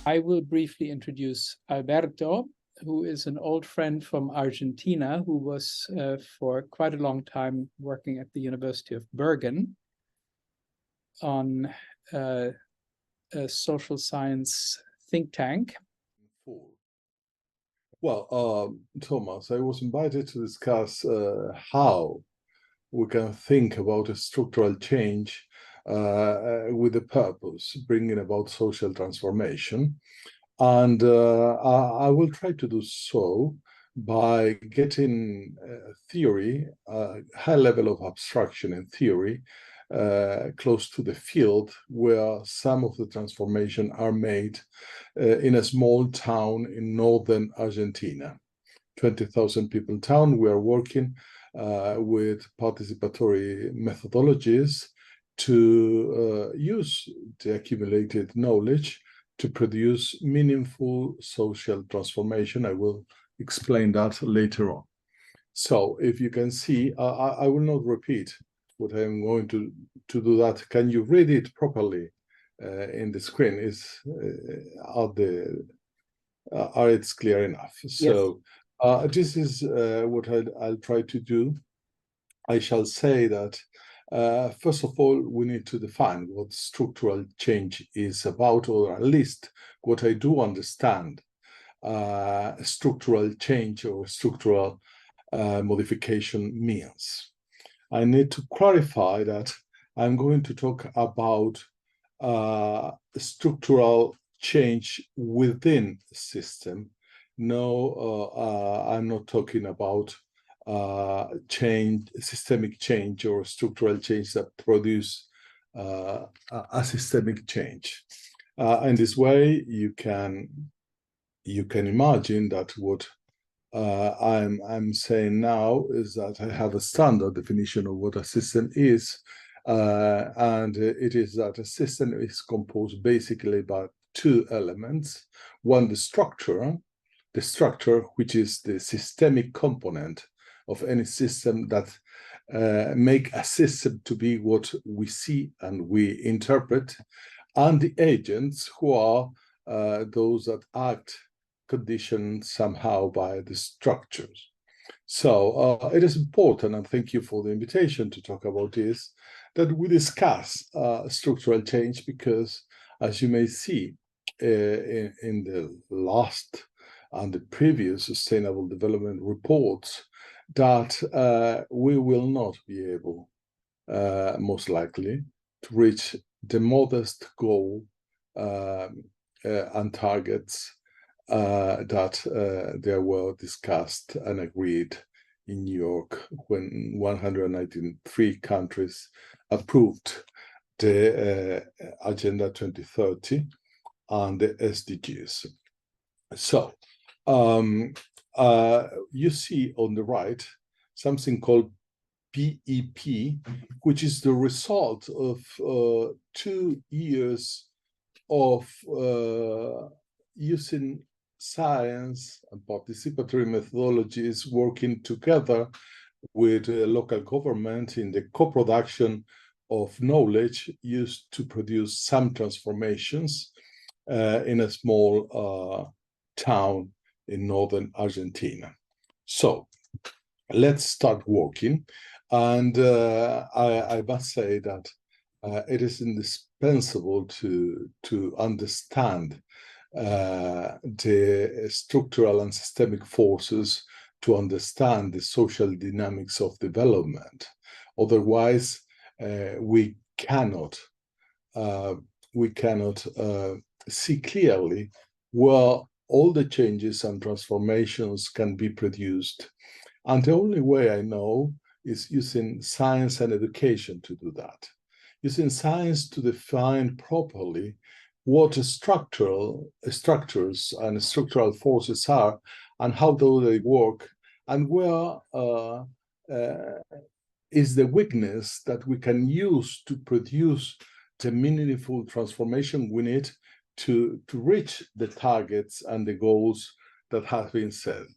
I will briefly introduce Alberto, who is an old friend from Argentina, who was for quite a long time working at the University of Bergen on a social science think tank. Well, Thomas, I was invited to discuss how we can think about a structural change with a purpose, bringing about social transformation. And I will try to do so by getting theory, high level of abstraction and theory, close to the field where some of the transformation are made in a small town in northern Argentina. 20,000 people town. We are working with participatory methodologies to use the accumulated knowledge to produce meaningful social transformation. I will explain that later on. So if you can see, I will not repeat what I'm going to do that. Can you read it properly in the screen? Are it's clear enough? Yes. So this is what I'll try to do. I shall say that first of all, we need to define what structural change is about, or at least what I do understand structural change or structural modification means. I need to clarify that I'm going to talk about structural change within the system. No, I'm not talking about systemic change or structural change that produce a systemic change. In this way, you can imagine that what I'm saying now is that I have a standard definition of what a system is, and it is that a system is composed basically by two elements. One, the structure, which is the systemic component of any system that make a system to be what we see and we interpret, and the agents who are those that act conditioned somehow by the structures. So it is important, and thank you for the invitation to talk about this, that we discuss structural change, because as you may see in the last and the previous Sustainable Development reports, that we will not be able, most likely, to reach the modest goal and targets that they were discussed and agreed in New York when 193 countries approved the Agenda 2030 and the SDGs. So you see on the right something called PEP, which is the result of 2 years of using science and participatory methodologies, working together with local government in the co-production of knowledge used to produce some transformations in a small town in northern Argentina. So let's start working. And I must say that it is indispensable to understand the structural and systemic forces to understand the social dynamics of development. Otherwise, we cannot see clearly where all the changes and transformations can be produced. And the only way I know is using science and education to do that. Using science to define properly what structures and structural forces are and how do they work, and where is the weakness that we can use to produce the meaningful transformation we need to reach the targets and the goals that have been set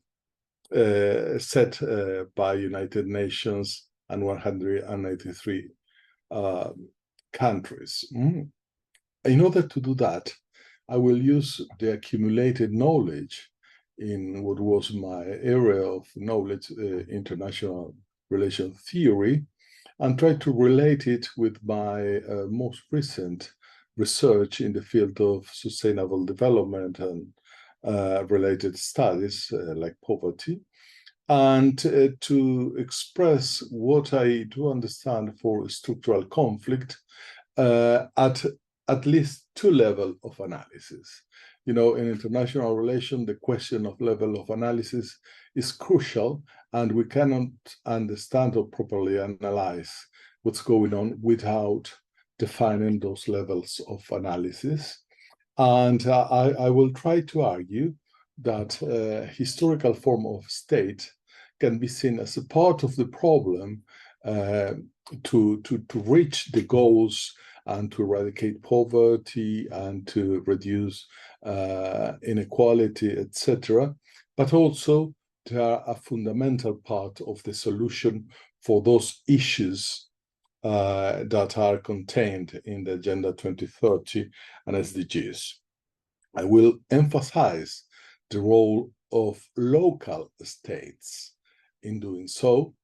by United Nations and 193 countries. In order to do that, I will use the accumulated knowledge in what was my area of knowledge, international relation theory, and try to relate it with my most recent research in the field of sustainable development and related studies like poverty, and to express what I do understand for structural conflict at least two levels of analysis. You know, in international relations, the question of level of analysis is crucial, and we cannot understand or properly analyze what's going on without defining those levels of analysis. And I will try to argue that historical form of state can be seen as a part of the problem to reach the goals and to eradicate poverty and to reduce inequality, etc. But also they are a fundamental part of the solution for those issues that are contained in the Agenda 2030 and SDGs. I will emphasize the role of local states in doing so,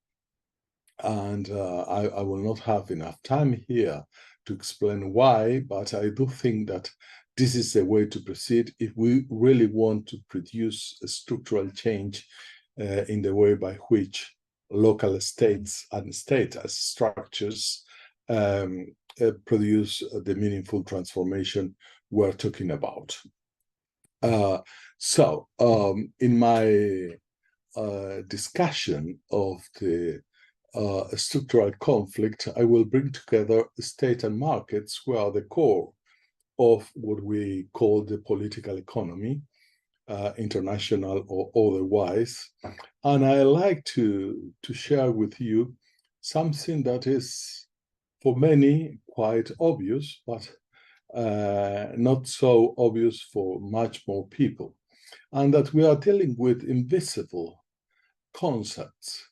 and I will not have enough time here to explain why, but I do think that this is the way to proceed if we really want to produce a structural change in the way by which local states and state as structures produce the meaningful transformation we're talking about. In my discussion of the structural conflict, I will bring together state and markets, who are the core of what we call the political economy, international or otherwise. And I like to share with you something that is, for many, quite obvious, but not so obvious for much more people, and that we are dealing with invisible concepts.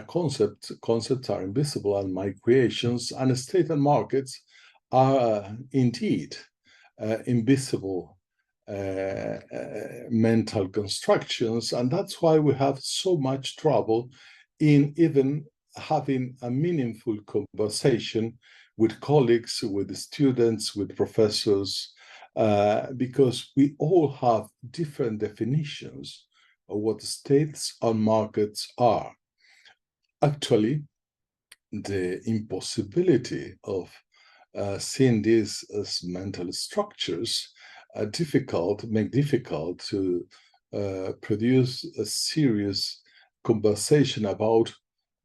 Concepts are invisible and my creations, and state and markets are indeed invisible mental constructions, and that's why we have so much trouble in even having a meaningful conversation with colleagues, with students, with professors, because we all have different definitions of what states and markets are. Actually, the impossibility of seeing these as mental structures make difficult to produce a serious conversation about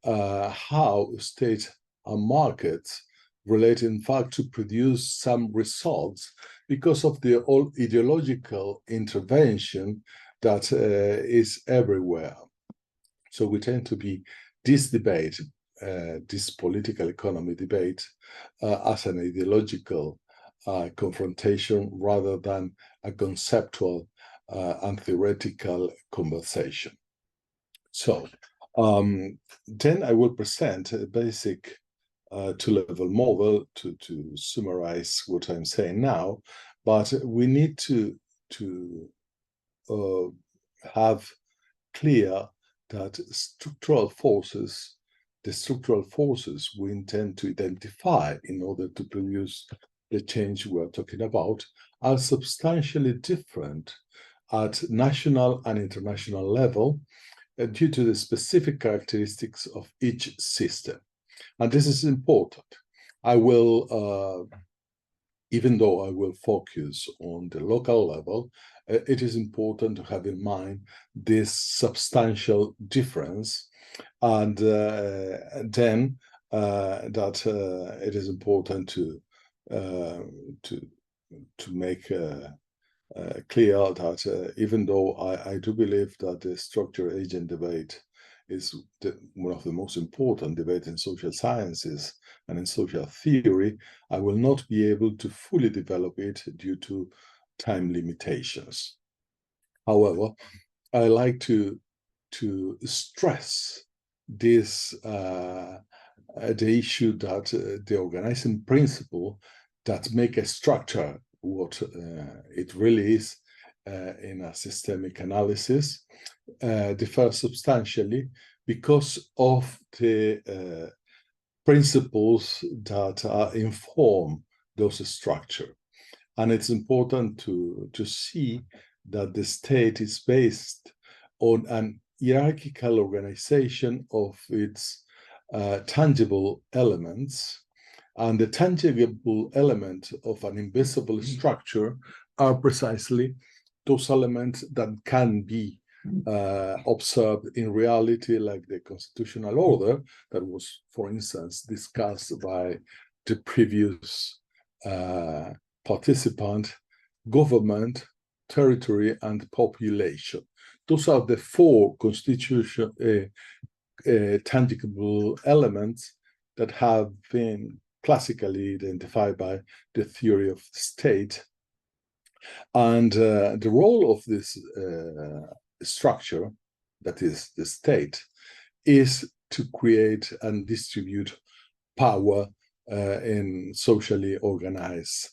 how state and markets relate, in fact, to produce some results because of the old ideological intervention that is everywhere. So we tend to be this debate, this political economy debate, as an ideological confrontation rather than a conceptual and theoretical conversation. So then I will present a basic two-level model to summarize what I'm saying now, but we need to have clear that the structural forces we intend to identify in order to produce the change we are talking about are substantially different at national and international level due to the specific characteristics of each system. And this is important. I will, even though I will focus on the local level, it is important to have in mind this substantial difference, and then that it is important to make clear that even though I do believe that the structure agent debate is one of the most important debates in social sciences and in social theory, I will not be able to fully develop it due to time limitations. However, I like to stress this the issue that the organizing principle that make a structure what it really is in a systemic analysis, differs substantially because of the principles that inform those structures. And it's important to see that the state is based on an hierarchical organization of its tangible elements, and the tangible element of an invisible structure are precisely those elements that can be observed in reality, like the constitutional order that was, for instance, discussed by the previous participant, government, territory, and population. Those are the four constitutional tangible elements that have been classically identified by the theory of the state. And the role of this structure, that is the state, is to create and distribute power in socially organized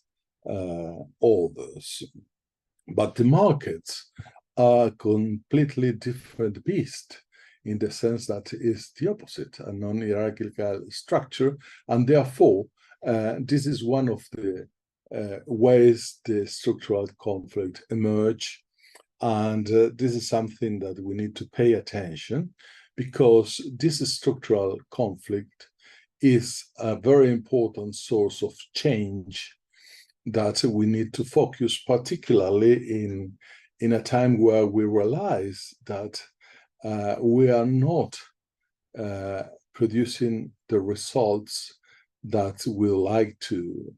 orders. But the markets are a completely different beast, in the sense that it's the opposite, a non-hierarchical structure, and therefore this is one of the ways the structural conflict emerge. And this is something that we need to pay attention, because this structural conflict is a very important source of change that we need to focus, particularly in a time where we realize that we are not producing the results that we like to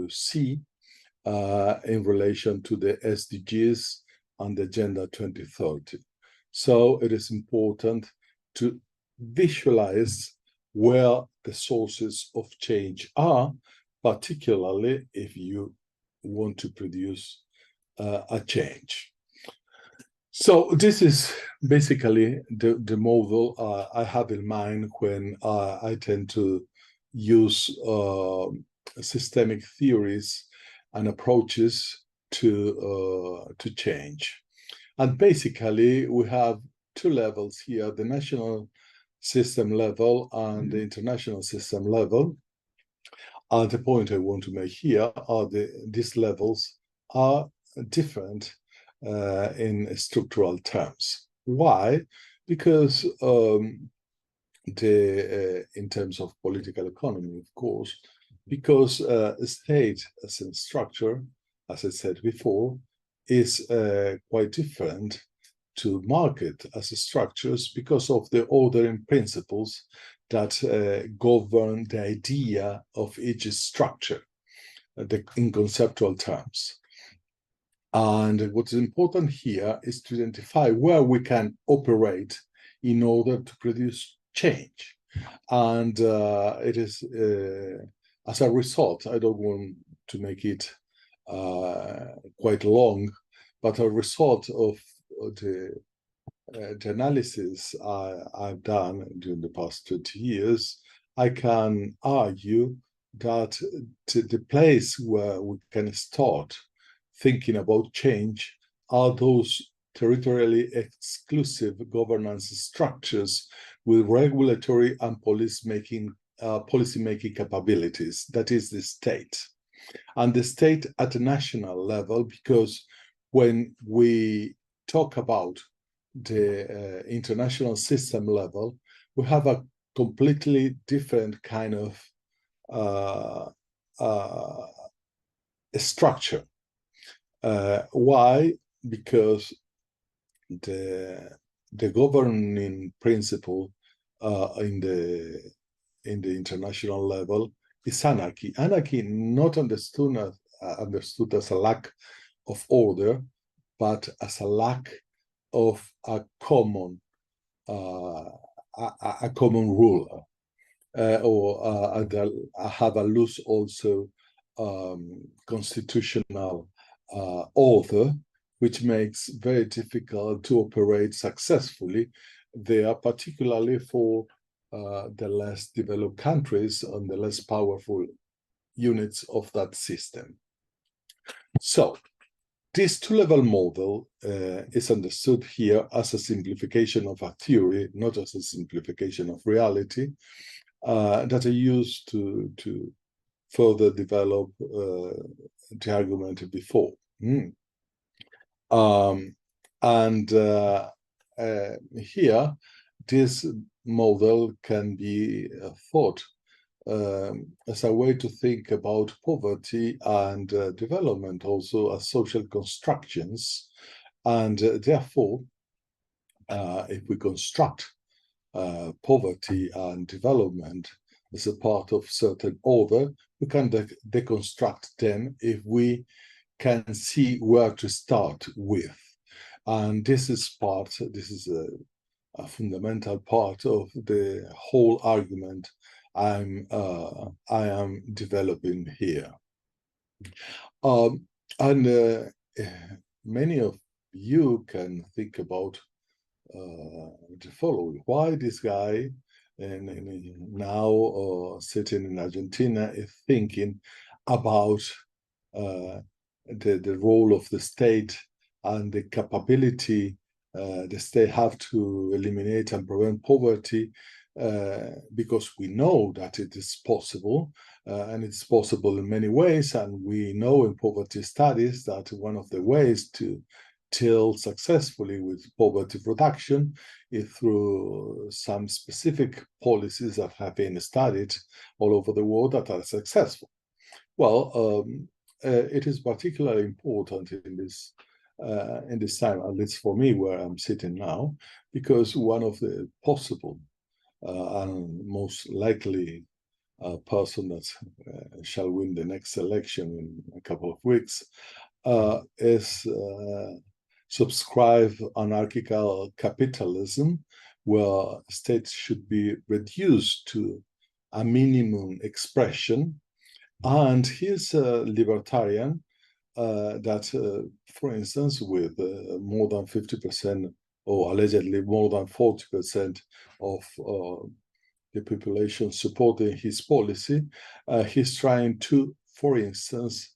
see in relation to the SDGs and the Agenda 2030. So it is important to visualize where the sources of change are, particularly if you want to produce a change. So this is basically the model I have in mind when I tend to use systemic theories and approaches to change. And basically, we have two levels here: the national system level and the international system level. And the point I want to make here are these levels are different in structural terms. Why? Because in terms of political economy, of course, because a state as a structure, as I said before, is quite different to market as structures because of the ordering principles that govern the idea of each structure in conceptual terms. And what's important here is to identify where we can operate in order to produce change. And it is, as a result, I don't want to make it quite long, but a result of the analysis I've done during the past 20 years, I can argue that the place where we can start thinking about change are those territorially exclusive governance structures with regulatory and policy-making capabilities, that is the state. And the state at a national level, because when we talk about the international system level, we have a completely different kind of structure. Why? Because the governing principle in the international level is anarchy. Anarchy not understood as a lack of order, but as a lack of a common ruler, or have a loose also constitutional order, which makes very difficult to operate successfully there, particularly for the less developed countries and the less powerful units of that system. So this two-level model is understood here as a simplification of a theory, not as a simplification of reality, that are used to further develop the argument before. Here, this model can be thought as a way to think about poverty and development also as social constructions. And therefore, if we construct poverty and development as a part of certain order, we can deconstruct them if we can see where to start with. And this is a fundamental part of the whole argument I am developing here. Many of you can think about the following: why this guy now sitting in Argentina is thinking about the role of the state and the capability the state have to eliminate and prevent poverty, because we know that it is possible, and it's possible in many ways. And we know in poverty studies that one of the ways to deal successfully with poverty reduction is through some specific policies that have been studied all over the world that are successful. Well, it is particularly important in this time, at least for me, where I'm sitting now, because one of the possible and most likely person that shall win the next election in a couple of weeks is subscribe anarchical capitalism, where states should be reduced to a minimum expression. And he's a libertarian that, for instance, with more than 50% or allegedly more than 40% of the population supporting his policy, he's trying to, for instance,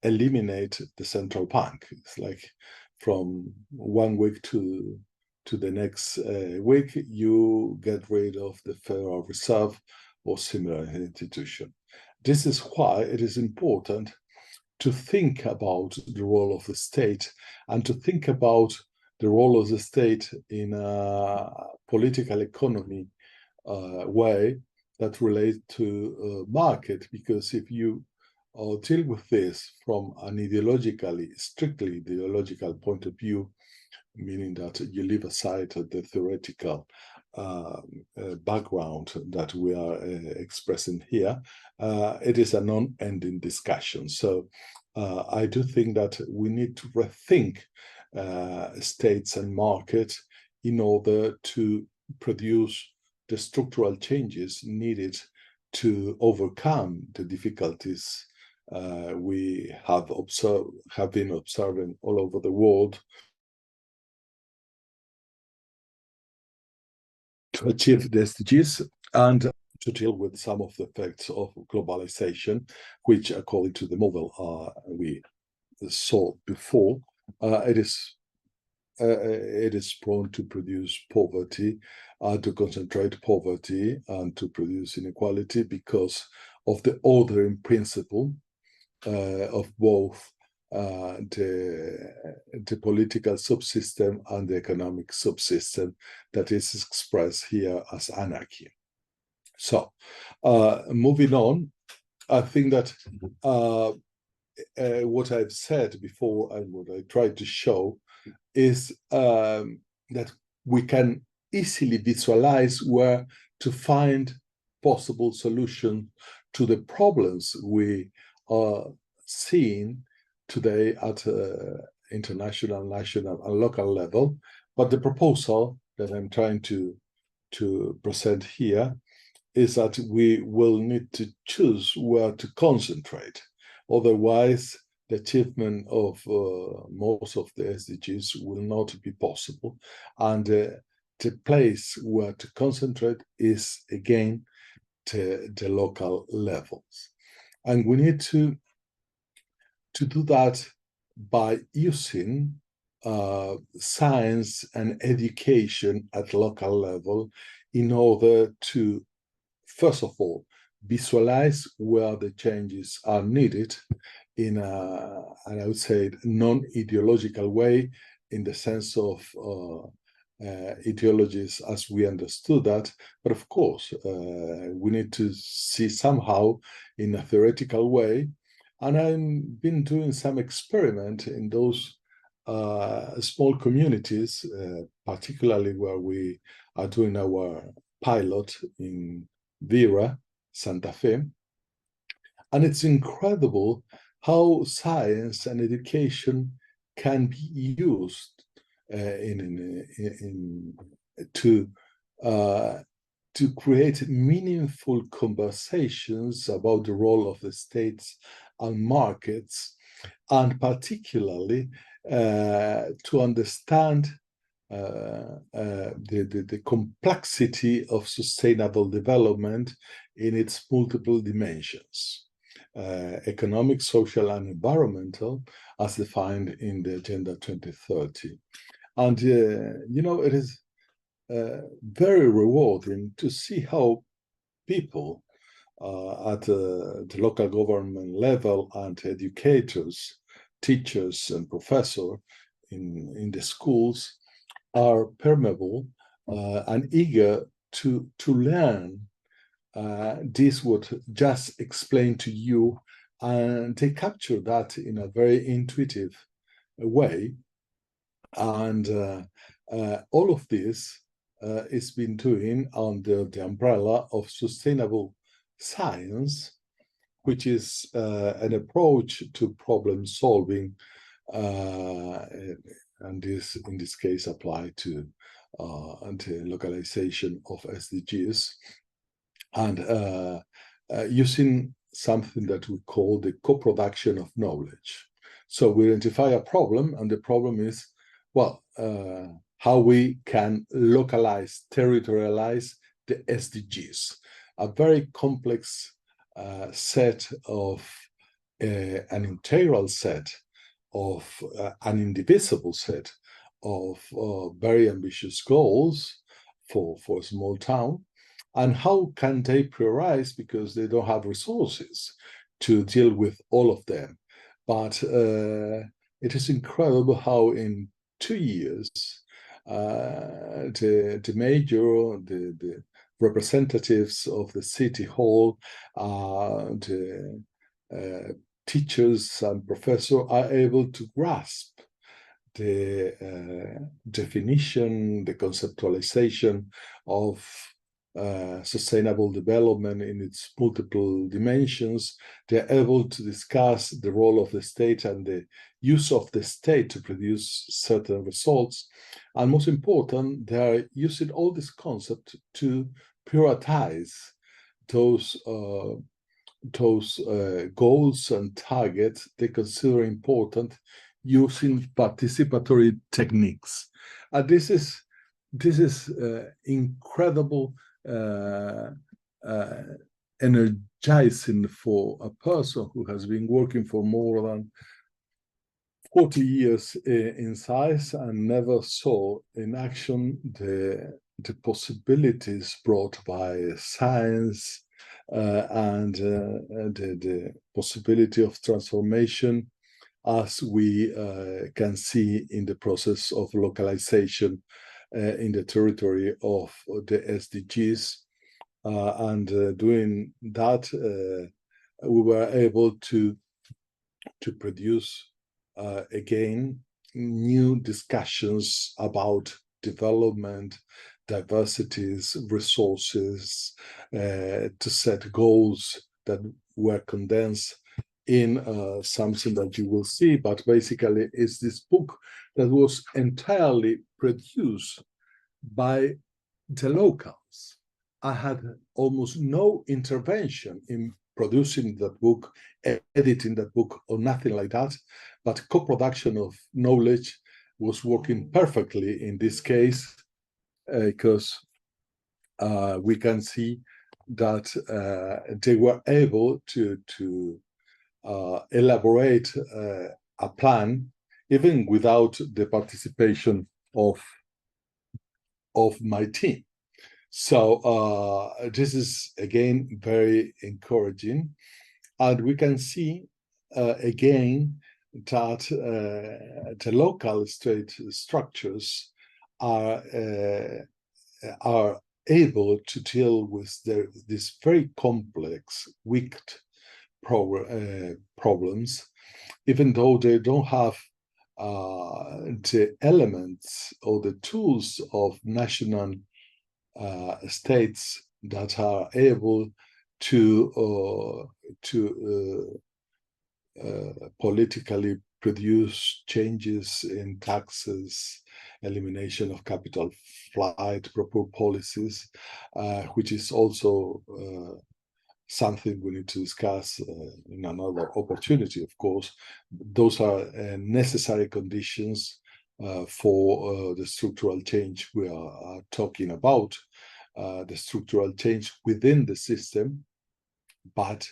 eliminate the central bank. It's like from one week to the next week, you get rid of the Federal Reserve or similar institution. This is why it is important to think about the role of the state and to think about the role of the state in a political economy way that relates to market. Because if you deal with this from an strictly ideological point of view, meaning that you leave aside the theoretical background that we are expressing here, it is a non-ending discussion. So I do think that we need to rethink states and market in order to produce the structural changes needed to overcome the difficulties we have been observing all over the world to achieve the SDGs and to deal with some of the effects of globalization, which, according to the model we saw before, it is prone to produce poverty, to concentrate poverty, and to produce inequality because of the ordering principle of both the political subsystem and the economic subsystem that is expressed here as anarchy. So, moving on, I think that what I've said before and what I tried to show is that we can easily visualize where to find possible solutions to the problems we are seeing today at international, national, and local level. But the proposal that I'm trying to present here is that we will need to choose where to concentrate. Otherwise, the achievement of most of the SDGs will not be possible. And the place where to concentrate is, again, the local levels. And we need to to do that by using science and education at local level in order to, first of all, visualize where the changes are needed in and I would say, non-ideological way, in the sense of ideologies as we understood that. But of course, we need to see somehow in a theoretical way. And I've been doing some experiment in those small communities, particularly where we are doing our pilot in Vera, Santa Fe. And it's incredible how science and education can be used to create meaningful conversations about the role of the states and markets, and particularly to understand the complexity of sustainable development in its multiple dimensions, economic, social, and environmental, as defined in the Agenda 2030. And, it is very rewarding to see how people at the local government level and educators, teachers, and professors in the schools are permeable and eager to learn this would just explain to you, and they capture that in a very intuitive way. And all of this is been doing under the umbrella of sustainable science, which is an approach to problem solving, and this, in this case, apply to the localization of SDGs, and using something that we call the co-production of knowledge. So we identify a problem, and the problem is, well, how we can localize, territorialize the SDGs, a very complex set of an integral set of an indivisible set of very ambitious goals for a small town. And how can they prioritize, because they don't have resources to deal with all of them. But it is incredible how in 2 years, the major, the representatives of the city hall, the teachers and professors are able to grasp the definition, the conceptualization of sustainable development in its multiple dimensions. They're able to discuss the role of the state and the use of the state to produce certain results. And most important, they are using all this concept to prioritize those goals and targets they consider important, using participatory techniques. And this is incredible, energizing for a person who has been working for more than 40 years in science and never saw in action the possibilities brought by science and the possibility of transformation, as we can see in the process of localization in the territory of the SDGs. And doing that, we were able to produce again new discussions about development, diversities, resources, to set goals that were condensed in something that you will see. But basically, it's this book that was entirely produced by the locals. I had almost no intervention in producing that book, editing that book, or nothing like that. But co-production of knowledge was working perfectly in this case, because we can see that they were able to elaborate a plan, even without the participation of my team. So this is again very encouraging, and we can see again that the local state structures are able to deal with these very complex, wicked problems, even though they don't have the elements or the tools of national states that are able to politically produce changes in taxes, elimination of capital flight, proper policies, which is also something we need to discuss in another opportunity, of course. Those are necessary conditions for the structural change we are talking about, the structural change within the system, but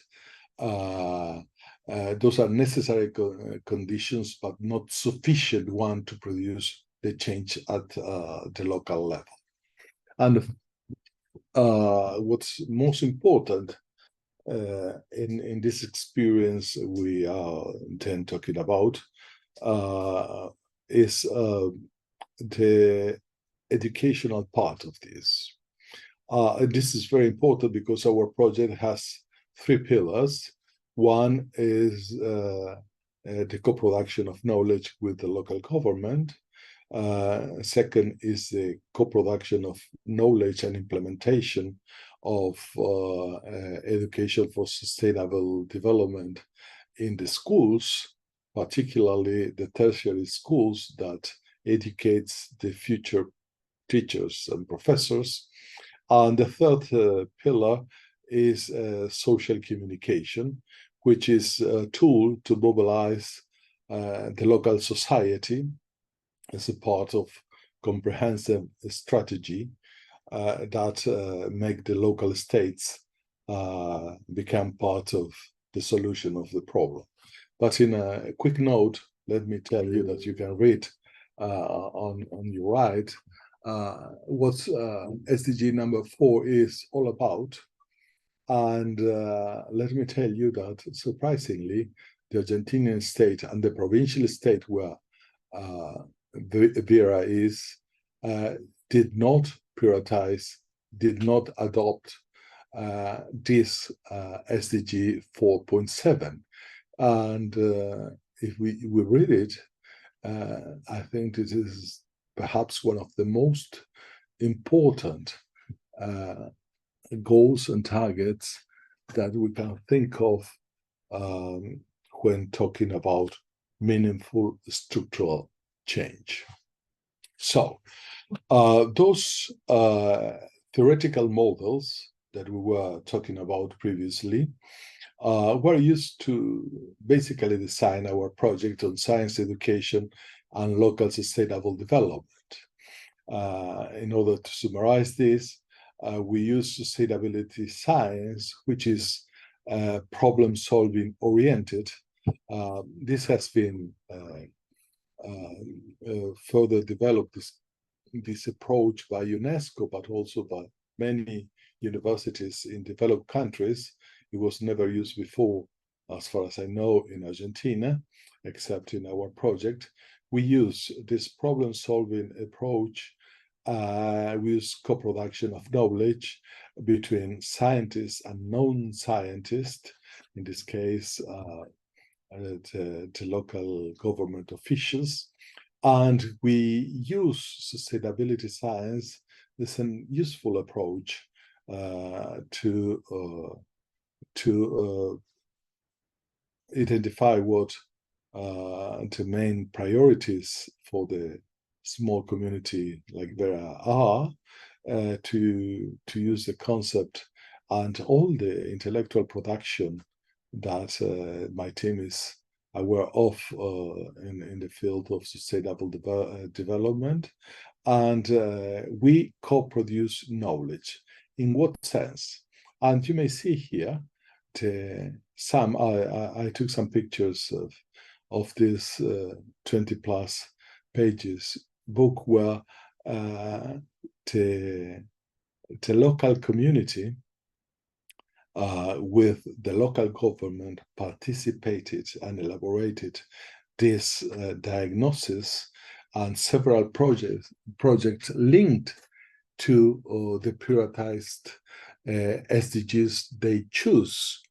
those are necessary conditions, but not sufficient one to produce the change at the local level. And what's most important in this experience we are then talking about is the educational part of this. And this is very important because our project has 3 pillars. One is the co-production of knowledge with the local government. Second is the co-production of knowledge and implementation of education for sustainable development in the schools, particularly the tertiary schools that educates the future teachers and professors. And the third pillar is social communication, which is a tool to mobilize the local society as a part of comprehensive strategy that make the local states become part of the solution of the problem. But in a quick note, let me tell you that you can read on your right what SDG number 4 is all about. And let me tell you that, surprisingly, the Argentinian state and the provincial state where Vera is did not prioritize, did not adopt this SDG 4.7. And if we read it, I think this is perhaps one of the most important goals and targets that we can think of when talking about meaningful structural change. So those theoretical models that we were talking about previously were used to basically design our project on science education and local sustainable development. In order to summarize this, we use sustainability science, which is problem-solving oriented. This has been further developed, this approach by UNESCO, but also by many universities in developed countries. It was never used before, as far as I know, in Argentina, except in our project. We use this problem-solving approach. We use co-production of knowledge between scientists and non-scientists, in this case, the local government officials. And we use sustainability science as a useful approach to identify what the main priorities for the small community like Vera are, to use the concept and all the intellectual production that my team is aware of in the field of sustainable development. And we co-produce knowledge. In what sense? And you may see here I took some pictures of this 20 plus pages book where the local community with the local government participated and elaborated this diagnosis, and several projects linked to the prioritized SDGs they choose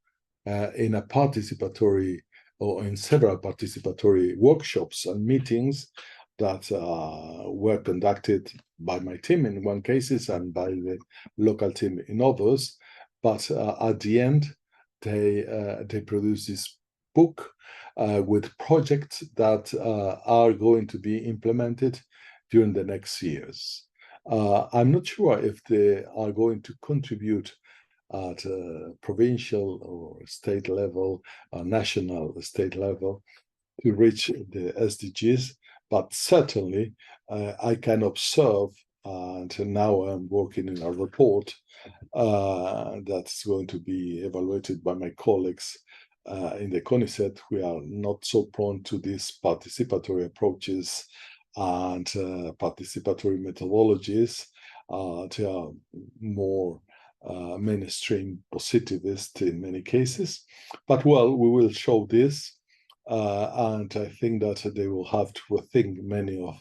in a participatory or in several participatory workshops and meetings that were conducted by my team in one cases and by the local team in others. But at the end, they produce this book with projects that are going to be implemented during the next years. I'm not sure if they are going to contribute at provincial or state level, national state level, to reach the SDGs, but certainly I can observe, and now I'm working in a report that's going to be evaluated by my colleagues in the CONICET. We are not so prone to these participatory approaches and participatory methodologies. They are more mainstream positivist in many cases. But well, we will show this. And I think that they will have to rethink many of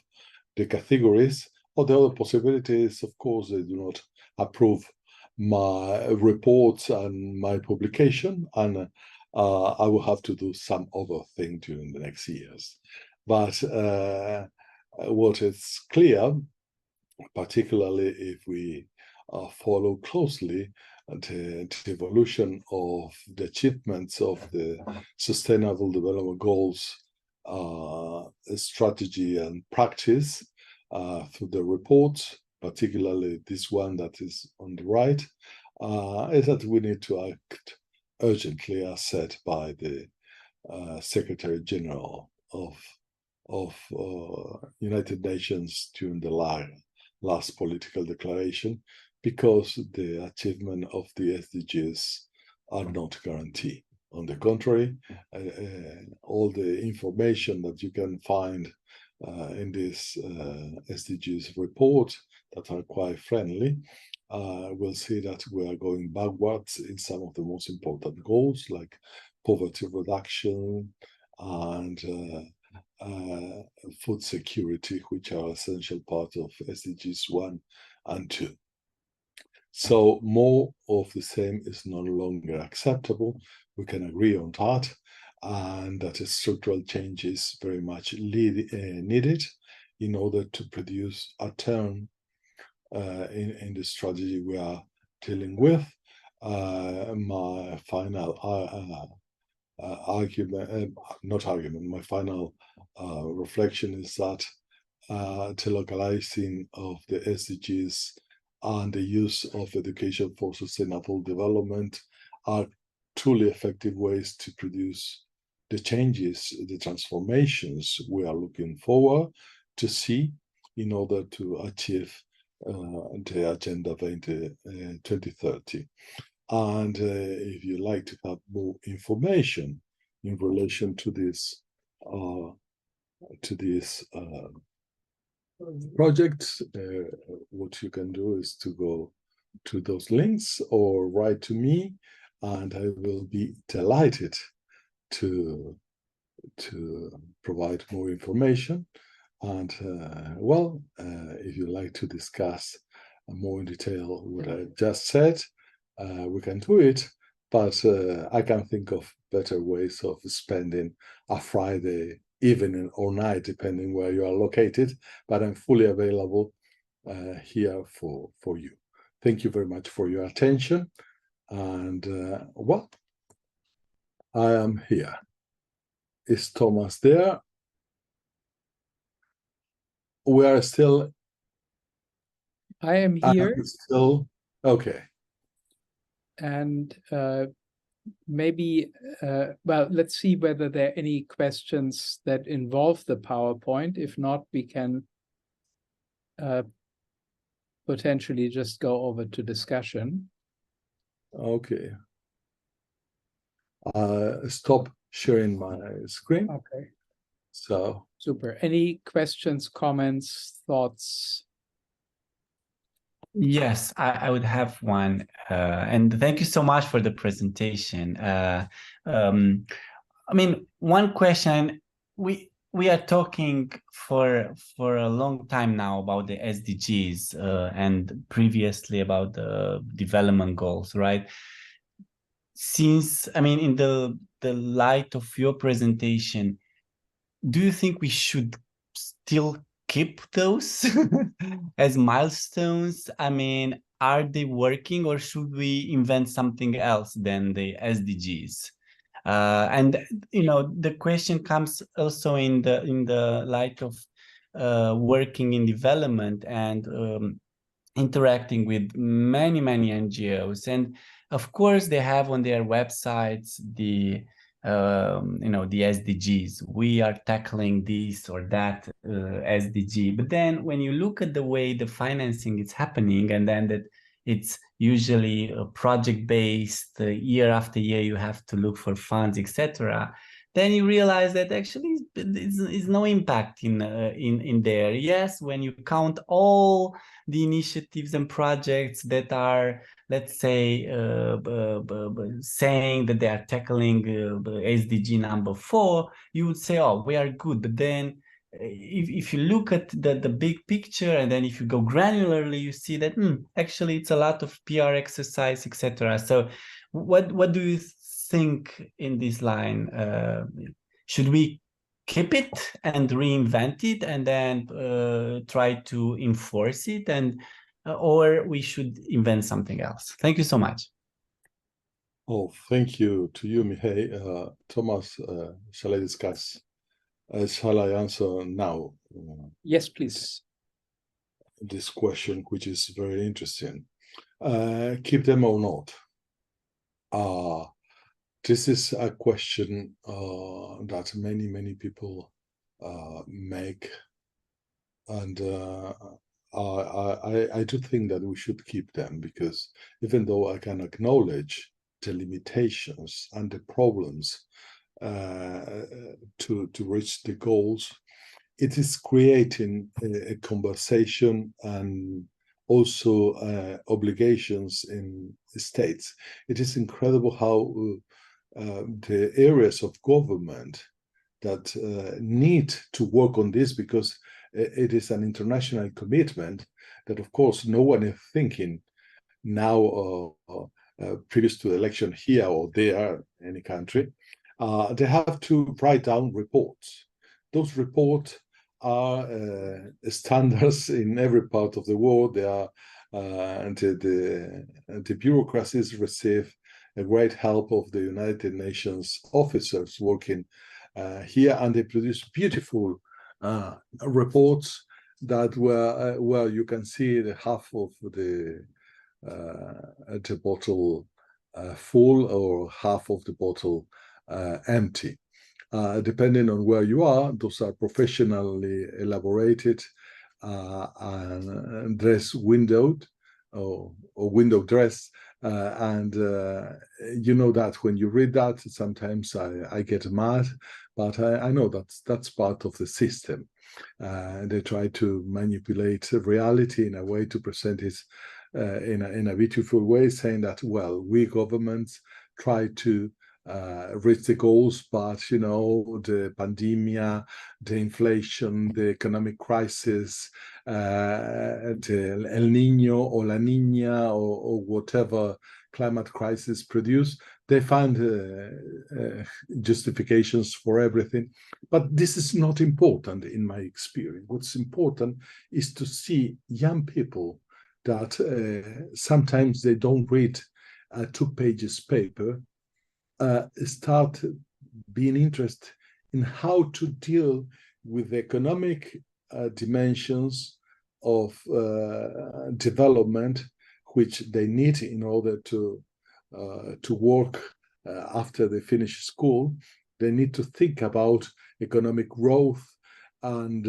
the categories. Or the other possibility is, of course, they do not approve my reports and my publication, and I will have to do some other thing during the next years. But what is clear, particularly if we follow closely the evolution of the achievements of the Sustainable Development Goals strategy and practice through the reports, particularly this one that is on the right, is that we need to act urgently, as said by the Secretary General of United Nations during the last political declaration, because the achievement of the SDGs are not guaranteed. On the contrary, all the information that you can find in this SDGs report that are quite friendly, we'll see that we are going backwards in some of the most important goals, like poverty reduction and food security, which are essential part of SDGs 1 and 2. So more of the same is no longer acceptable. We can agree on that, and that a structural change is very much needed in order to produce a turn in the strategy we are dealing with. My final my final reflection is that the localizing of the SDGs and the use of education for sustainable development are truly effective ways to produce the changes, the transformations we are looking forward to see in order to achieve the Agenda 2030. And if you like to have more information in relation to this project, what you can do is to go to those links or write to me, and I will be delighted to provide more information. And if you like to discuss more in detail what I just said, we can do it. But I can think of better ways of spending a Friday evening or night, depending where you are located. But I'm fully available here for you. Thank you very much for your attention. And I am here. Is Thomas there? We are still. I am here. Still okay. And maybe, well, let's see whether there are any questions that involve the PowerPoint. If not, we can potentially just go over to discussion. Okay. stop sharing my screen. Okay. So Super. Any questions, comments, thoughts? Yes, I would have one. And thank you so much for the presentation. I mean, one question, we are talking for a long time now about the SDGs and previously about the development goals, right? Since, I mean, in the light of your presentation, do you think we should still keep those as milestones? I mean, are they working, or should we invent something else than the SDGs? And you know, the question comes also in the light of working in development and interacting with many NGOs, and of course they have on their websites the you know, the SDGs. We are tackling this or that SDG, but then when you look at the way the financing is happening, and then that it's usually project based, year after year you have to look for funds, etc., then you realize that actually is no impact in there. Yes, when you count all the initiatives and projects that are, let's say, saying that they are tackling SDG number 4, you would say, oh, we are good. But then if you look at the big picture, and then if you go granularly, you see that actually it's a lot of PR exercise, etc. So what do you think in this line? Should we keep it and reinvent it and then try to enforce it, and or we should invent something else? Thank you so much. Oh, thank you to you, Mihai. Thomas, shall I discuss? Shall I answer now? Yes, please. This question, which is very interesting. Keep them or not? This is a question that many people make, and I do think that we should keep them, because even though I can acknowledge the limitations and the problems to reach the goals, it is creating a conversation and also obligations in states. It is incredible how the areas of government that need to work on this, because it is an international commitment that, of course, no one is thinking now previous to the election here or there, any country. They have to write down reports. Those reports are standards in every part of the world. They are, and the bureaucracies receive a great help of the United Nations officers working here, and they produce beautiful reports that where you can see the half of the bottle full or half of the bottle empty. Depending on where you are, those are professionally elaborated and dress windowed or window dress. And you know that when you read that, sometimes I get mad, but I know that's part of the system. They try to manipulate reality in a way to present it in a beautiful way, saying that, well, we governments try to reach the goals, but you know, the pandemic, the inflation, the economic crisis, the El Nino or La Nina or whatever climate crisis produce, they find justifications for everything. But this is not important in my experience. What's important is to see young people that sometimes they don't read a 2-page paper, start being interested in how to deal with the economic dimensions of development, which they need in order to work after they finish school. They need to think about economic growth and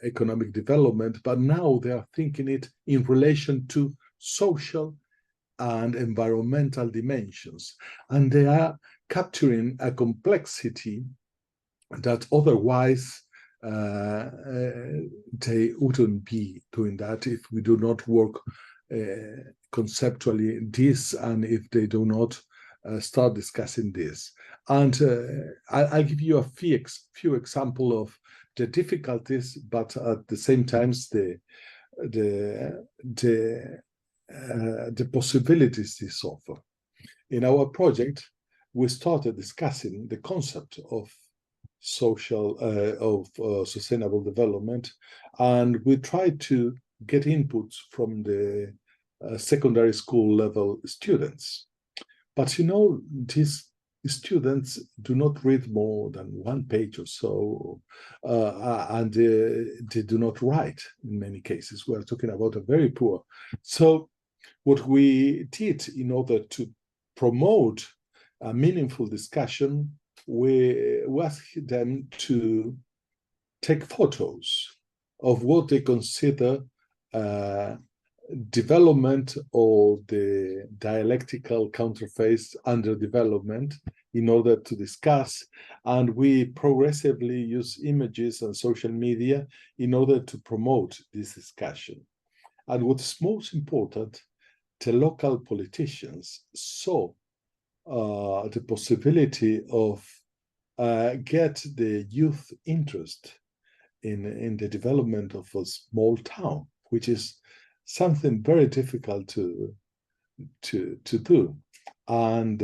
economic development, but now they are thinking it in relation to social and environmental dimensions, and they are capturing a complexity that otherwise they wouldn't be doing that if we do not work conceptually this, and if they do not start discussing this. And I'll give you a few examples of the difficulties, but at the same time the possibilities this offer. In our project, we started discussing the concept of sustainable development, and we tried to get inputs from the secondary school level students. But you know, these students do not read more than 1 page or so, and they do not write in many cases. We're talking about a very poor. So what we did in order to promote a meaningful discussion, we asked them to take photos of what they consider development or the dialectical counterface under development in order to discuss, and we progressively use images and social media in order to promote this discussion. And what's most important, the local politicians saw the possibility of get the youth interest in the development of a small town, which is something very difficult to do. And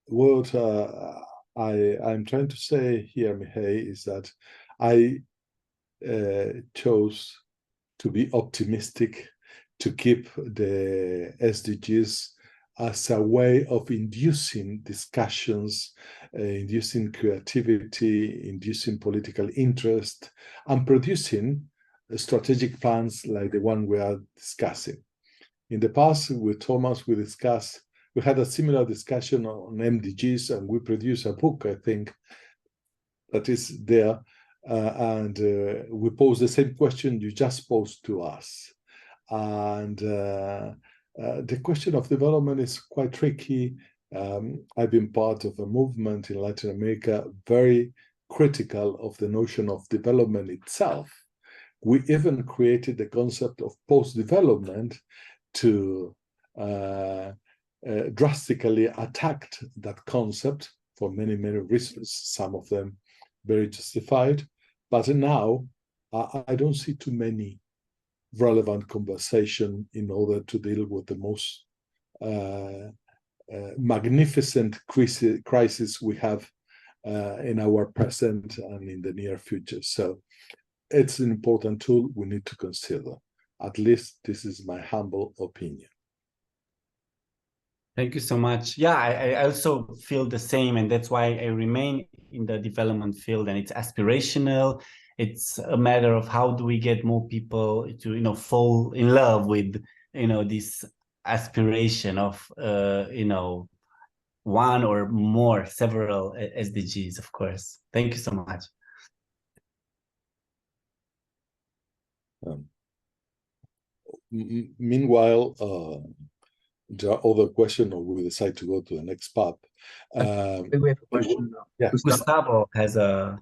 what I'm trying to say here, Mihai, is that I chose to be optimistic, to keep the SDGs as a way of inducing discussions, inducing creativity, inducing political interest, and producing strategic plans like the one we are discussing. In the past, with Thomas, we had a similar discussion on MDGs, and we produced a book, I think, that is there, and we posed the same question you just posed to us. And the question of development is quite tricky. I've been part of a movement in Latin America very critical of the notion of development itself. We even created the concept of post-development to drastically attack that concept for many, many reasons, some of them very justified. But now I don't see too many relevant conversation in order to deal with the most magnificent crisis we have in our present and in the near future. So it's an important tool we need to consider. At least this is my humble opinion. Thank you so much. Yeah, I also feel the same, and that's why I remain in the development field, and it's aspirational. It's a matter of how do we get more people to, fall in love with, this aspiration of, one or more, several SDGs, of course. Thank you so much. Meanwhile, there are other questions, or we decide to go to the next pub. We have a question now. Yeah. Gustavo has a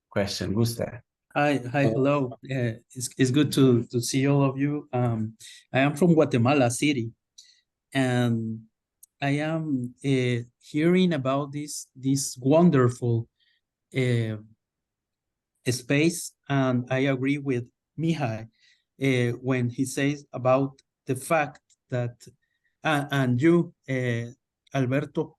question. Gustav. Hi, hello. It's good to see all of you. I am from Guatemala City, and I am hearing about this wonderful space, and I agree with Mihai when he says about the fact that, and you, Alberto,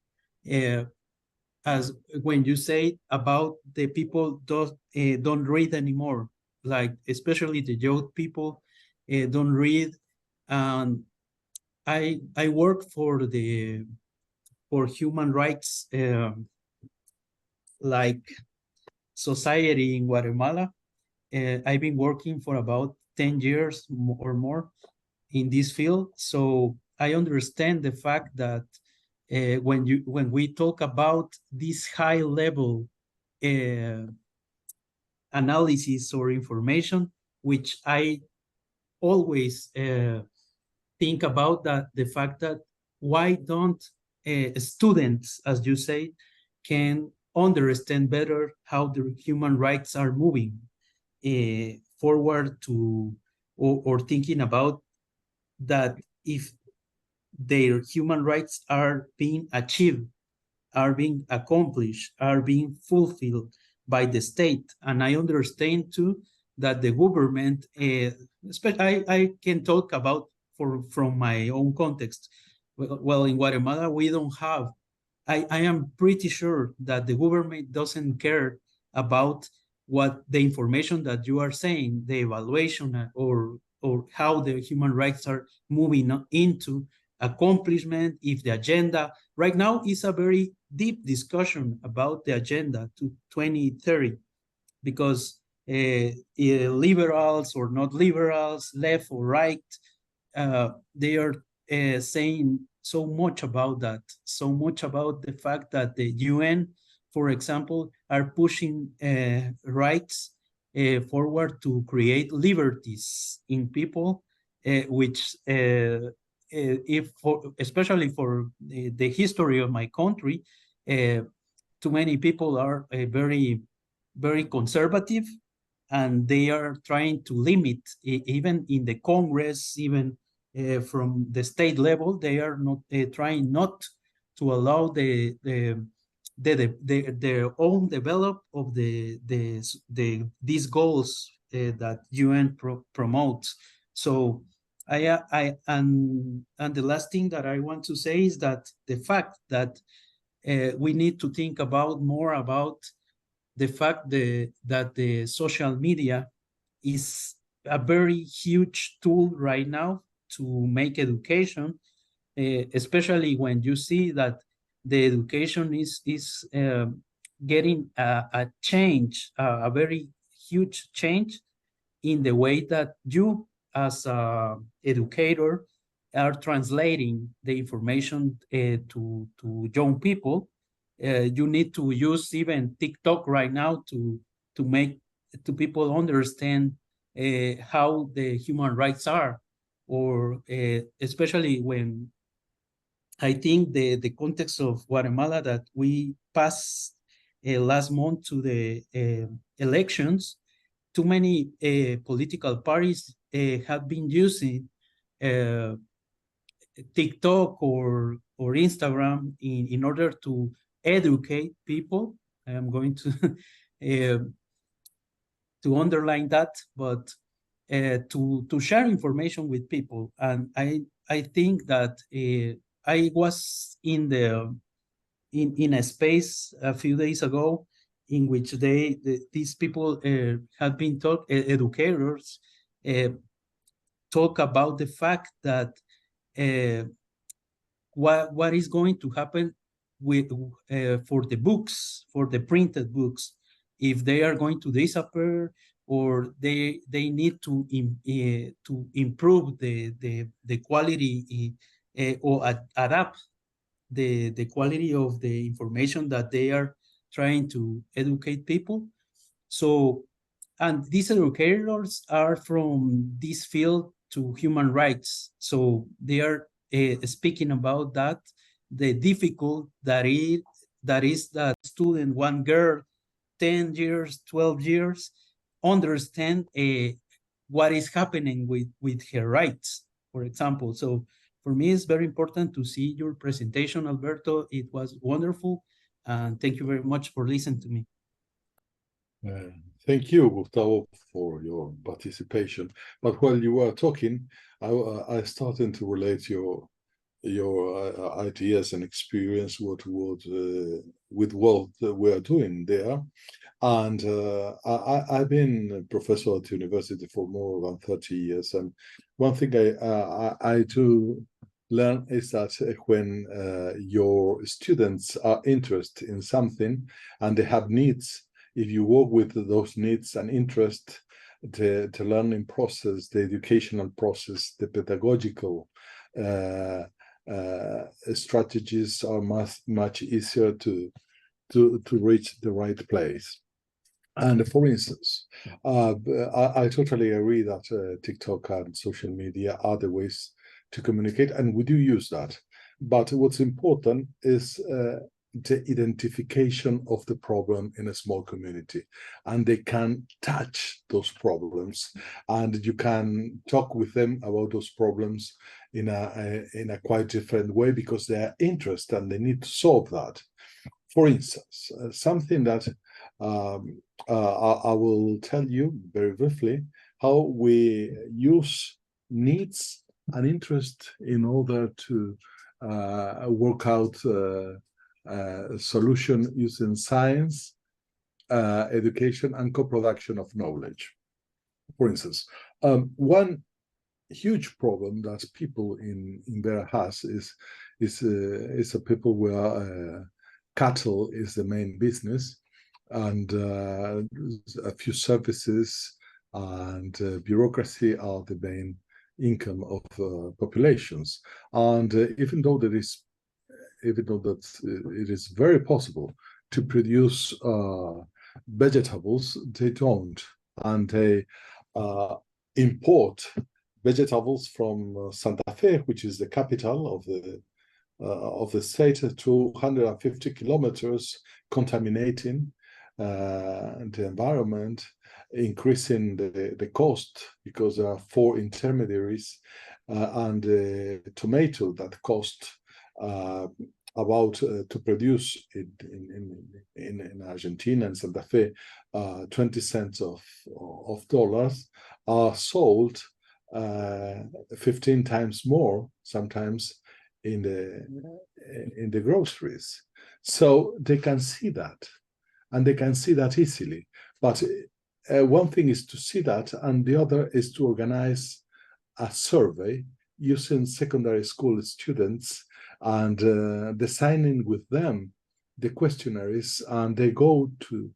as when you say about the people don't read anymore, like especially the young people don't read. And I work for human rights like society in Guatemala. I've been working for about 10 years or more in this field, so I understand the fact that when we talk about this high level analysis or information, which I always think about the fact that why don't students, as you say, can understand better how the human rights are moving forward to, or thinking about that if their human rights are being achieved, are being accomplished, are being fulfilled by the state. And I understand too that the government, I can talk about from my own context. Well, in Guatemala, we don't have, I am pretty sure that the government doesn't care about what the information that you are saying, the evaluation or how the human rights are moving into accomplishment, if the agenda right now is a very deep discussion about the agenda to 2030, because liberals or not liberals, left or right, they are saying so much about that, so much about the fact that the UN, for example, are pushing rights forward to create liberties in people, which especially for the history of my country, too many people are very, very conservative, and they are trying to limit, even in the Congress, even from the state level, they are not trying not to allow their own develop of these goals that UN promotes. So and the last thing that I want to say is that the fact that we need to think about more about the fact that the social media is a very huge tool right now to make education, especially when you see that the education is getting a change, a very huge change in the way that you as an educator are translating the information to young people. You need to use even TikTok right now to make people understand how the human rights are, or especially when I think the context of Guatemala that we passed last month to the elections, too many political parties have been using TikTok or Instagram in order to educate people. I am going to underline that, but to share information with people. And I think that I was in a space a few days ago in which these people have been educators talk about the fact that what is going to happen with for the books, for the printed books, if they are going to disappear, or they need to improve the quality or adapt the quality of the information that they are trying to educate people. So, and these educators are from this field to human rights. So they are speaking about that, the difficult that is that student, one girl, 10 years, 12 years, understand what is happening with her rights, for example. So for me, it's very important to see your presentation, Alberto. It was wonderful. And thank you very much for listening to me. Thank you, Gustavo, for your participation. But while you were talking, I started to relate your ideas and experience with what we are doing there. And I've been a professor at the university for more than 30 years. And one thing I do learn is that when your students are interested in something and they have needs, if you work with those needs and interest, the learning process, the educational process, the pedagogical strategies are much easier to reach the right place. And for instance, I totally agree that TikTok and social media are the ways to communicate, and we do use that. But what's important is the identification of the problem in a small community, and they can touch those problems, and you can talk with them about those problems in a quite different way, because they are interested and they need to solve that. For instance, something that I will tell you very briefly, how we use needs and interest in order to work out a solution using science, education, and co-production of knowledge. For instance, one huge problem that people in Bergen has is a people where cattle is the main business, and a few services and bureaucracy are the main income of populations. And even though that it is very possible to produce vegetables, they don't, and they import vegetables from Santa Fe, which is the capital of the state, 250 kilometers, contaminating the environment, increasing the cost, because there are 4 intermediaries, and the tomato that cost about to produce in Argentina and Santa Fe 20 cents of dollars, are sold 15 times more sometimes in the groceries. So they can see that, and they can see that easily. But one thing is to see that, and the other is to organize a survey using secondary school students and designing with them the questionnaires, and they go to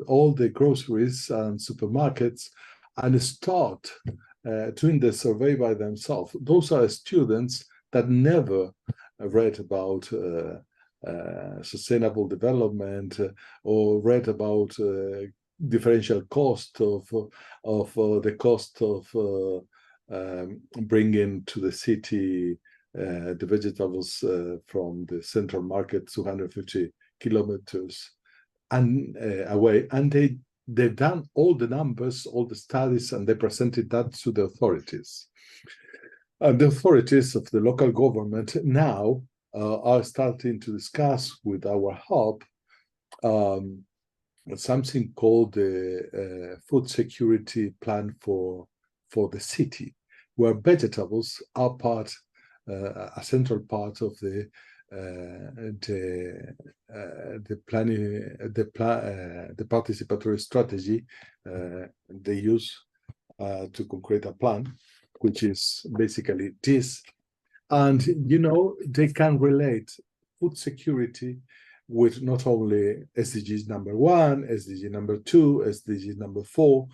all the groceries and supermarkets and start doing the survey by themselves. Those are students that never read about sustainable development or read about differential cost of the cost of bringing to the city the vegetables from the central market 250 kilometers and away, and they've done all the numbers, all the studies, and they presented that to the authorities. And the authorities of the local government now are starting to discuss with our help something called the food security plan for the city, where vegetables are a central part of the planning, the participatory strategy they use to concrete a plan, which is basically this. And they can relate food security with not only SDGs number 1, SDG number 2, SDG number 4,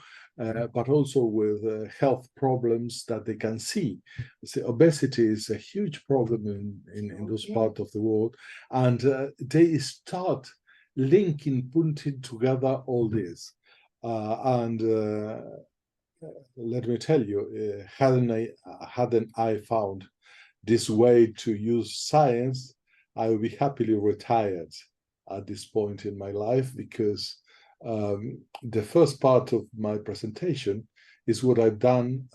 but also with health problems that they can see. So obesity is a huge problem in those parts of the world, and they start putting together all this. And let me tell you, hadn't I found this way to use science, I would be happily retired at this point in my life, because the first part of my presentation is what I've done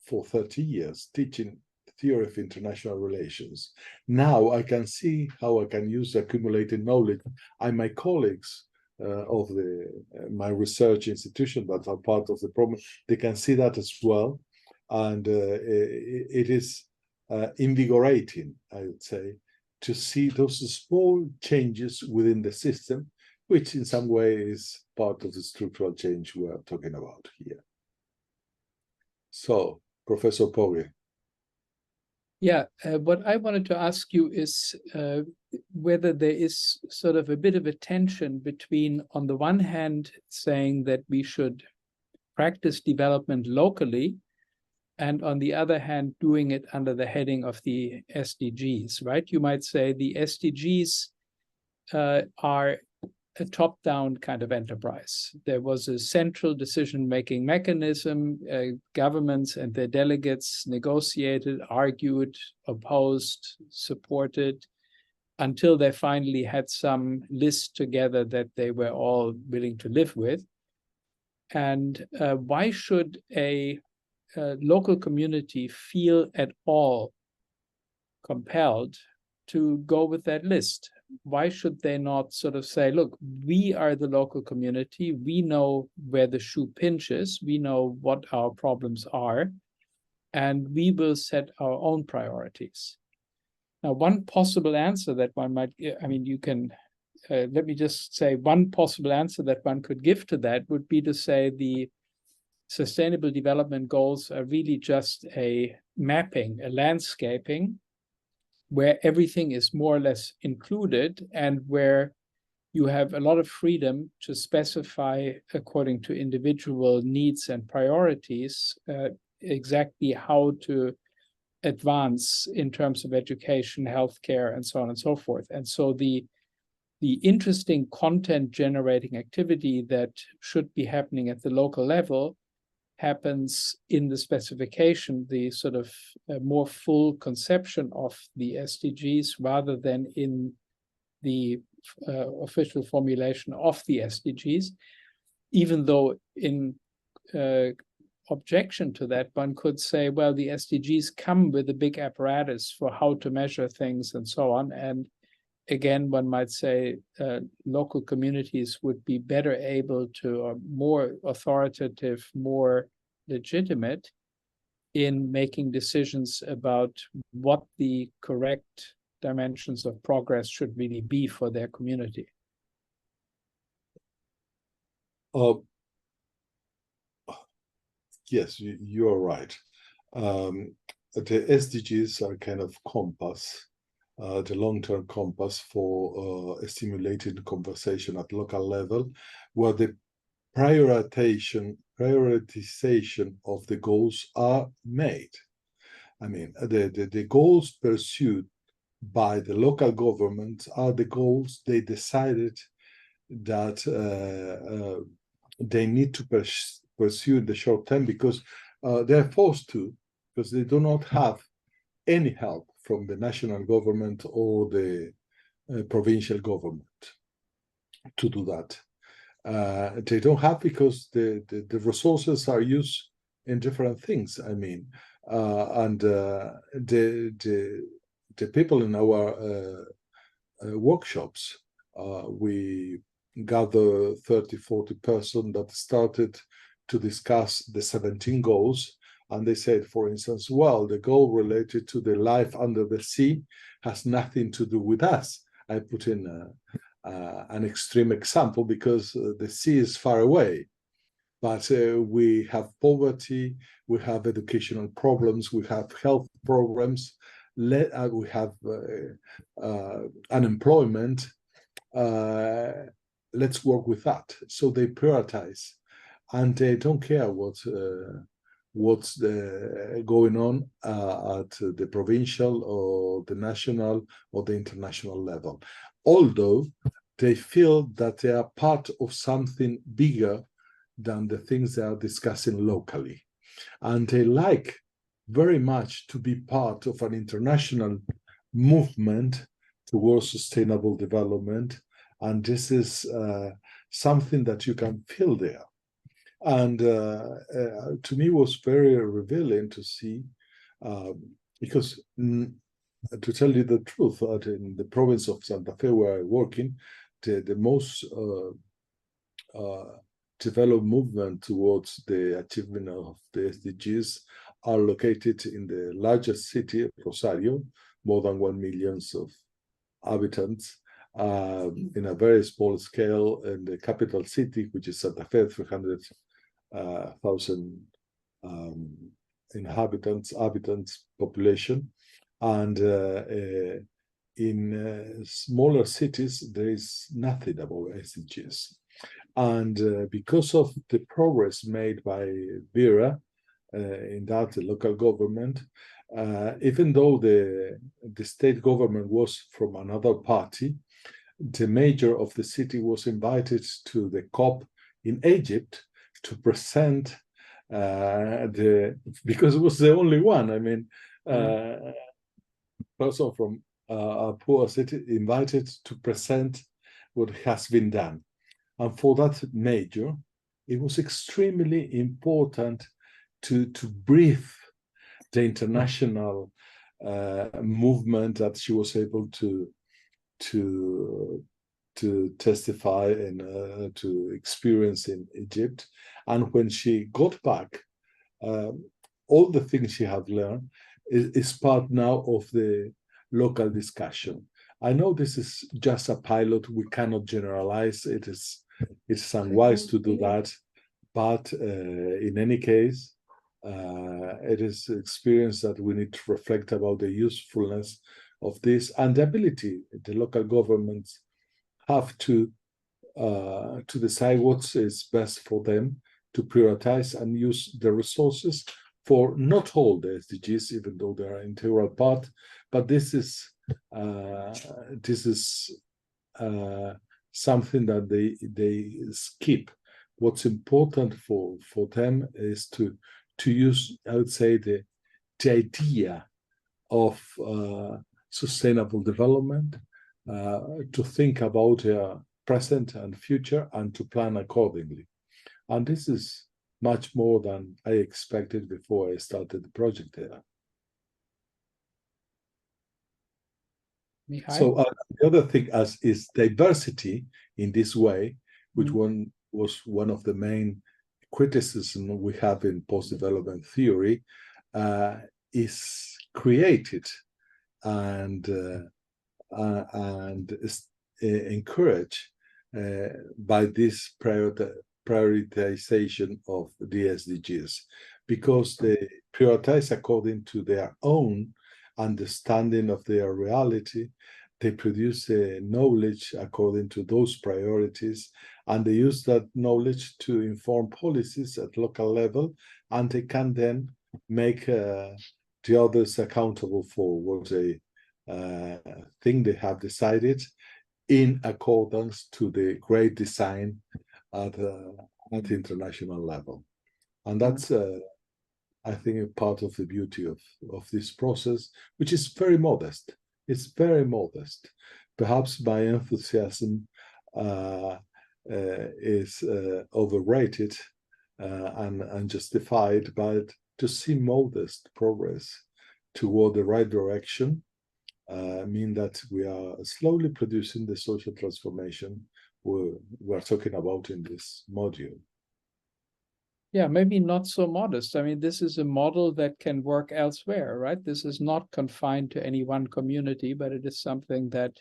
for 30 years, teaching the theory of international relations. Now I can see how I can use accumulated knowledge, and my colleagues of my research institution that are part of the problem, they can see that as well. And it is invigorating, I would say, to see those small changes within the system, which in some way is part of the structural change we are talking about here. So, Professor Pogge. Yeah, what I wanted to ask you is whether there is sort of a bit of a tension between, on the one hand, saying that we should practice development locally, and on the other hand, doing it under the heading of the SDGs, right? You might say the SDGs are a top-down kind of enterprise. There was a central decision-making mechanism. Governments and their delegates negotiated, argued, opposed, supported, until they finally had some list together that they were all willing to live with. And why should a local community feel at all compelled to go with that list? Why should they not sort of say, look, we are the local community, we know where the shoe pinches, we know what our problems are, and we will set our own priorities. Now, one possible answer that one might, I mean, you can, let me just say, one possible answer that one could give to that would be to say the Sustainable Development Goals are really just a mapping, a landscaping, where everything is more or less included and where you have a lot of freedom to specify according to individual needs and priorities exactly how to advance in terms of education, healthcare, and so on and so forth. And so the interesting content generating activity that should be happening at the local level happens in the specification, the sort of more full conception of the SDGs, rather than in the official formulation of the SDGs, even though in objection to that, one could say, well, the SDGs come with a big apparatus for how to measure things and so on. And again, one might say local communities would be better able to, more authoritative, more legitimate in making decisions about what the correct dimensions of progress should really be for their community. Yes, you are right. The SDGs are kind of compass, the long-term compass for stimulating conversation at local level, where the prioritization of the goals are made. I mean, the goals pursued by the local government are the goals they decided that they need to pursue in the short term, because they're forced to, because they do not have any help from the national government or the provincial government to do that. They don't have, because the resources are used in different things. I mean, and the people in our workshops, we gather 30, 40 persons that started to discuss the 17 goals. And they said, for instance, well, the goal related to the life under the sea has nothing to do with us. I put in an extreme example because the sea is far away. But we have poverty, we have educational problems, we have health problems, we have unemployment. Let's work with that. So they prioritize, and they don't care what's going on at the provincial or the national or the international level. Although they feel that they are part of something bigger than the things they are discussing locally. And they like very much to be part of an international movement towards sustainable development. And this is something that you can feel there. And to me, it was very revealing to see, because to tell you the truth, in the province of Santa Fe where I'm working, the most developed movement towards the achievement of the SDGs are located in the largest city, Rosario, more than 1 million of inhabitants, in a very small scale, in the capital city, which is Santa Fe, 300,000 inhabitants population. And in smaller cities, there is nothing about SDGs. And because of the progress made by Vera in that local government, even though the state government was from another party, the mayor of the city was invited to the COP in Egypt to present because it was the only one. I mean, person from a poor city invited to present what has been done. And for that mayor, it was extremely important to brief the international movement that she was able to testify and to experience in Egypt. And when she got back, all the things she had learned is part now of the local discussion. I know this is just a pilot. We cannot generalize. It's unwise to do that. But in any case, it is experience that we need to reflect about the usefulness of this and the ability the local governments have to decide what is best for them, to prioritize and use the resources for not all the SDGs, even though they are an integral part. But this is something that they skip. What's important for them is to use, I would say, the idea of sustainable development, to think about present and future, and to plan accordingly. And this is much more than I expected before I started the project there. Mihai? So the other thing is diversity in this way, which was one of the main criticisms we have in post-development theory, is created and is encouraged by this prioritization of the SDGs, because they prioritize according to their own understanding of their reality. They produce knowledge according to those priorities, and they use that knowledge to inform policies at local level, and they can then make the others accountable for what they think they have decided in accordance to the great design at the international level. And that's, I think, a part of the beauty of this process, which is very modest. It's very modest. Perhaps my enthusiasm is overrated and unjustified, but to see modest progress toward the right direction mean that we are slowly producing the social transformation we're talking about in this module. Yeah, maybe not so modest. I mean, this is a model that can work elsewhere, right? This is not confined to any one community, but it is something that,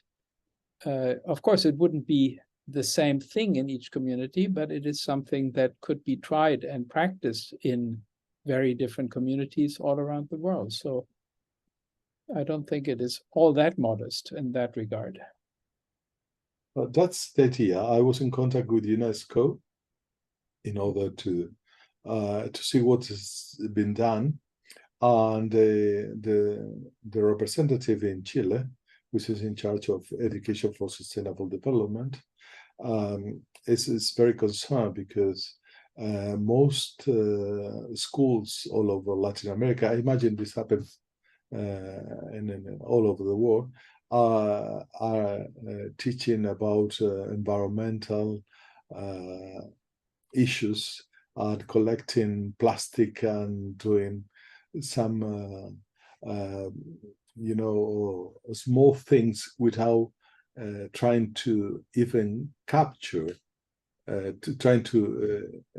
of course, it wouldn't be the same thing in each community, but it is something that could be tried and practiced in very different communities all around the world. So I don't think it is all that modest in that regard. That's the idea. I was in contact with UNESCO in order to see what has been done, and the representative in Chile, which is in charge of education for sustainable development, is very concerned because most schools all over Latin America, I imagine this happens in all over the world, are teaching about environmental issues and collecting plastic and doing some small things without trying to even capture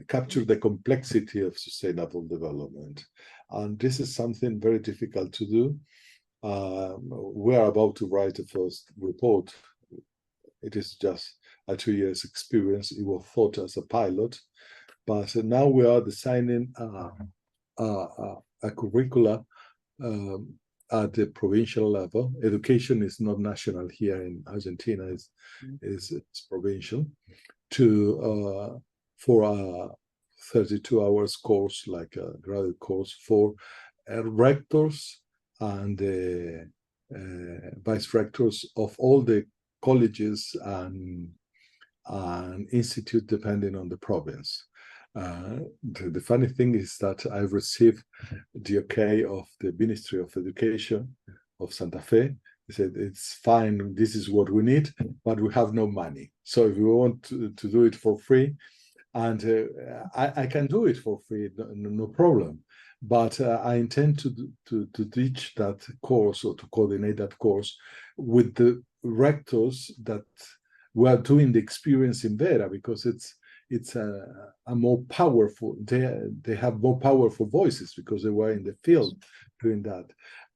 capture the complexity of sustainable development. And this is something very difficult to do. We are about to write the first report. It is just a 2 years experience. It was thought as a pilot, but now we are designing a curricula at the provincial level. Education is not national here in Argentina; it's provincial. For a 32 hours course, like a graduate course for rectors and vice rectors of all the colleges and institute depending on the province. The funny thing is that I've received the okay of the Ministry of Education of Santa Fe. They said, it's fine, this is what we need, but we have no money. So if we want to do it for free, and I can do it for free, no problem. But I intend to teach that course or to coordinate that course with the rectors that were doing the experience in Vera, because it's a more powerful, they have more powerful voices because they were in the field doing that.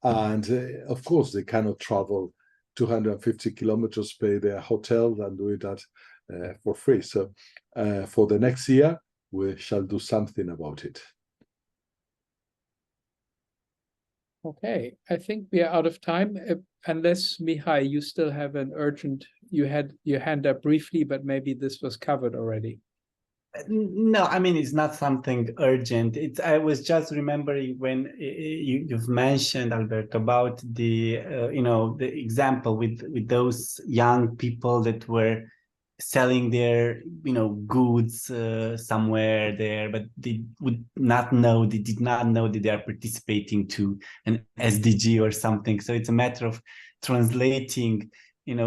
And of course, they cannot travel 250 kilometers, pay their hotel and do that for free. So for the next year, we shall do something about it. Okay, I think we are out of time. Unless, Mihai, you still have an urgent, you had your hand up briefly, but maybe this was covered already. No, I mean, it's not something urgent. I was just remembering when you've mentioned, Alberto, about the, the example with those young people that were selling their, goods somewhere there, but they did not know that they are participating to an SDG or something. So it's a matter of translating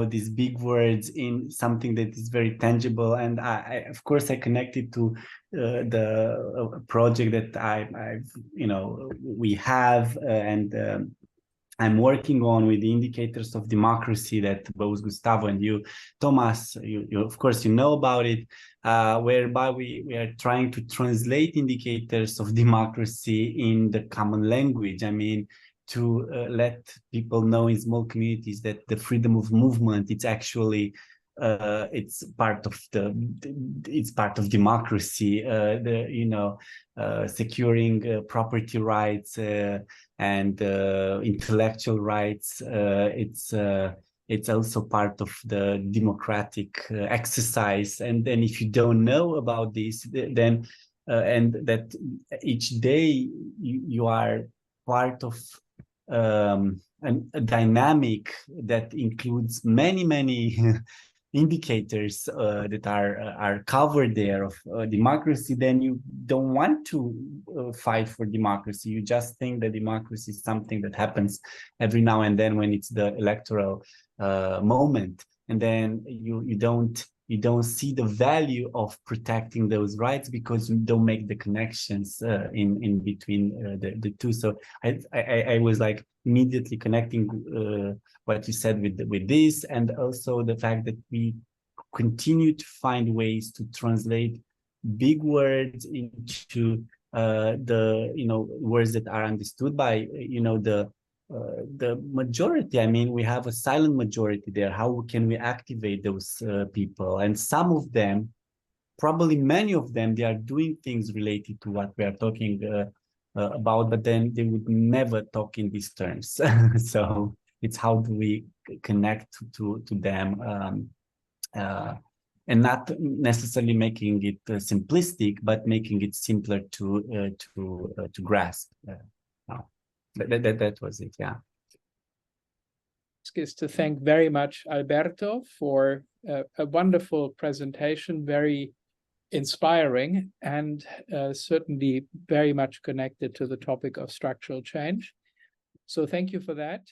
these big words in something that is very tangible. And I of course, I connected to the project that we have and I'm working on with the indicators of democracy that both Gustavo and you, Thomas, you of course, you know about it, whereby we are trying to translate indicators of democracy in the common language. I mean, to let people know in small communities that the freedom of movement, it's actually it's part of democracy. Securing property rights and intellectual rights. It's also part of the democratic exercise. And then if you don't know about this, then and that each day you are part of a dynamic that includes many indicators that are covered there of democracy, then you don't want to fight for democracy. You just think that democracy is something that happens every now and then when it's the electoral moment, and then you don't see the value of protecting those rights because you don't make the connections in between the two. So I was like immediately connecting what you said with this, and also the fact that we continue to find ways to translate big words into the words that are understood by the majority. I mean, we have a silent majority there. How can we activate those people? And some of them, probably many of them, they are doing things related to what we are talking about, but then they would never talk in these terms. So it's how do we connect to them, and not necessarily making it simplistic, but making it simpler to grasp. That was it. Yeah. Is to thank very much Alberto for a wonderful presentation, very inspiring, and certainly very much connected to the topic of structural change. So thank you for that.